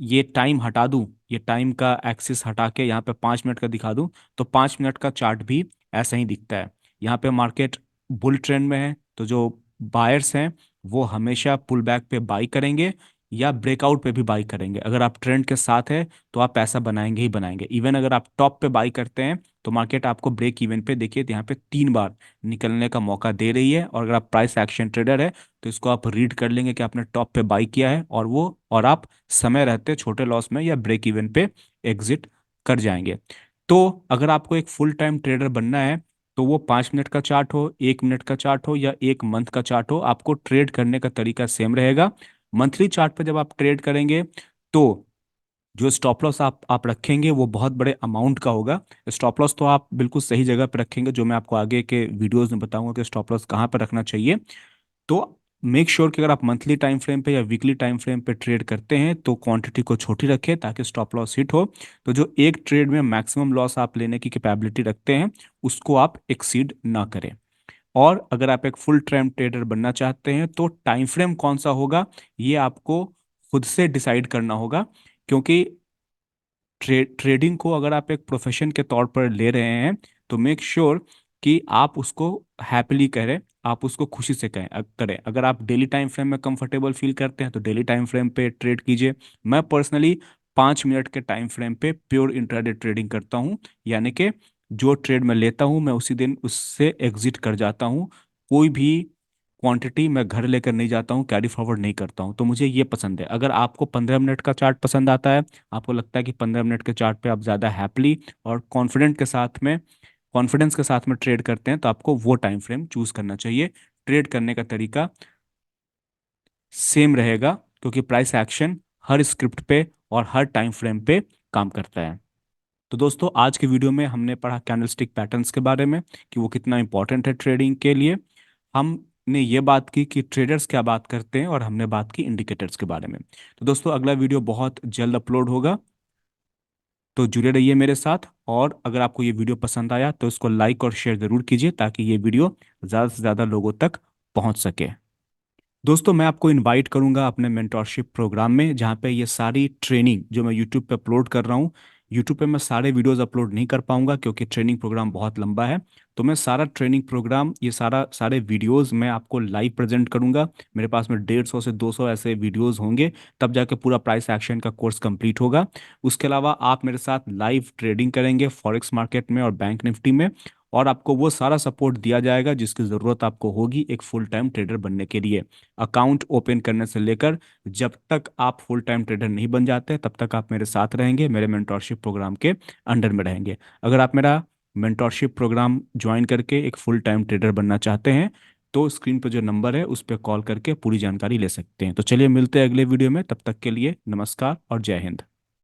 ये टाइम हटा दूं, ये टाइम का एक्सिस हटा के यहाँ पे 5 मिनट का दिखा दूं, तो 5 मिनट का चार्ट भी ऐसा ही दिखता है। यहाँ पे मार्केट बुल ट्रेंड में है तो जो बायर्स हैं वो हमेशा पुल बैक पे बाई करेंगे या ब्रेकआउट पे भी बाई करेंगे। अगर आप ट्रेंड के साथ है तो आप पैसा बनाएंगे ही बनाएंगे। इवन अगर आप टॉप पे बाई करते हैं तो मार्केट आपको ब्रेक इवन पे देखिए तो यहाँ पे 3 बार निकलने का मौका दे रही है। और अगर आप प्राइस एक्शन ट्रेडर है तो इसको आप रीड कर लेंगे कि आपने टॉप पे बाई किया है और आप समय रहते छोटे लॉस में या ब्रेक इवन पे एग्जिट कर जाएंगे। तो अगर आपको एक फुल टाइम ट्रेडर बनना है तो वो 5 मिनट का चार्ट हो, 1 मिनट का चार्ट हो या 1 मंथ का चार्ट हो, आपको ट्रेड करने का तरीका सेम रहेगा। मंथली चार्ट पे जब आप ट्रेड करेंगे तो जो स्टॉप लॉस आप रखेंगे वो बहुत बड़े अमाउंट का होगा। स्टॉप लॉस तो आप बिल्कुल सही जगह पर रखेंगे, जो मैं आपको आगे के वीडियोस में बताऊंगा कि स्टॉप लॉस कहाँ पर रखना चाहिए। तो मेक श्योर कि अगर आप मंथली टाइम फ्रेम पे या वीकली टाइम फ्रेम पे ट्रेड करते हैं तो क्वांटिटी को छोटी रखें ताकि स्टॉप लॉस हिट हो। तो जो एक ट्रेड में मैक्सिमम लॉस आप लेने की कैपेबिलिटी रखते हैं उसको आप एक्सीड ना करें। और अगर आप एक फुल टाइम ट्रेडर बनना चाहते हैं तो टाइम फ्रेम कौन सा होगा ये आपको खुद से डिसाइड करना होगा। क्योंकि ट्रेडिंग को अगर आप एक प्रोफेशन के तौर पर ले रहे हैं तो मेक श्योर कि आप उसको हैप्पीली करें, आप उसको खुशी से करें। अगर आप डेली टाइम फ्रेम में कंफर्टेबल फील करते हैं तो डेली टाइम फ्रेम पे ट्रेड कीजिए। मैं पर्सनली 5 मिनट के टाइम फ्रेम पे प्योर इंट्राडे ट्रेडिंग करता हूँ, यानी कि जो ट्रेड मैं लेता हूँ मैं उसी दिन उससे एग्जिट कर जाता हूँ। कोई भी क्वांटिटी मैं घर लेकर नहीं जाता हूँ, कैरी फॉरवर्ड नहीं करता हूँ। तो मुझे ये पसंद है। अगर आपको 15 मिनट का चार्ट पसंद आता है, आपको लगता है कि 15 मिनट के चार्ट पे आप ज़्यादा हैप्पीली और कॉन्फिडेंस के साथ में ट्रेड करते हैं तो आपको वो टाइम फ्रेम चूज करना चाहिए। ट्रेड करने का तरीका सेम रहेगा क्योंकि प्राइस एक्शन हर स्क्रिप्ट पे और हर टाइम फ्रेम पे काम करता है। तो दोस्तों, आज के वीडियो में हमने पढ़ा कैंडलस्टिक पैटर्न्स के बारे में कि वो कितना इंपॉर्टेंट है ट्रेडिंग के लिए। हमने ये बात की कि ट्रेडर्स क्या बात करते हैं और हमने बात की इंडिकेटर्स के बारे में। तो दोस्तों, अगला वीडियो बहुत जल्द अपलोड होगा, तो जुड़े रहिए मेरे साथ। और अगर आपको ये वीडियो पसंद आया तो इसको लाइक और शेयर ज़रूर कीजिए ताकि ये वीडियो ज़्यादा से ज़्यादा लोगों तक पहुंच सके। दोस्तों, मैं आपको इनवाइट करूंगा अपने मेंटोरशिप प्रोग्राम में, जहाँ पे ये सारी ट्रेनिंग जो मैं यूट्यूब पे अपलोड कर रहा हूँ, यूट्यूब पे मैं सारे वीडियोस अपलोड नहीं कर पाऊंगा क्योंकि ट्रेनिंग प्रोग्राम बहुत लंबा है। तो मैं सारा ट्रेनिंग प्रोग्राम, ये सारे वीडियोस मैं आपको लाइव प्रेजेंट करूंगा। मेरे पास में 150 से 200 ऐसे वीडियोस होंगे, तब जाके पूरा प्राइस एक्शन का कोर्स कंप्लीट होगा। उसके अलावा आप मेरे साथ लाइव ट्रेडिंग करेंगे फॉरेक्स मार्केट में और बैंक निफ्टी में, और आपको वो सारा सपोर्ट दिया जाएगा जिसकी ज़रूरत आपको होगी एक फुल टाइम ट्रेडर बनने के लिए। अकाउंट ओपन करने से लेकर जब तक आप फुल टाइम ट्रेडर नहीं बन जाते तब तक आप मेरे साथ रहेंगे, मेरे मेंटोरशिप प्रोग्राम के अंडर में रहेंगे। अगर आप मेरा मेंटोरशिप प्रोग्राम ज्वाइन करके एक फुल टाइम ट्रेडर बनना चाहते हैं तो स्क्रीन पर जो नंबर है उस पर कॉल करके पूरी जानकारी ले सकते हैं। तो चलिए, मिलते हैं अगले वीडियो में। तब तक के लिए नमस्कार और जय हिंद।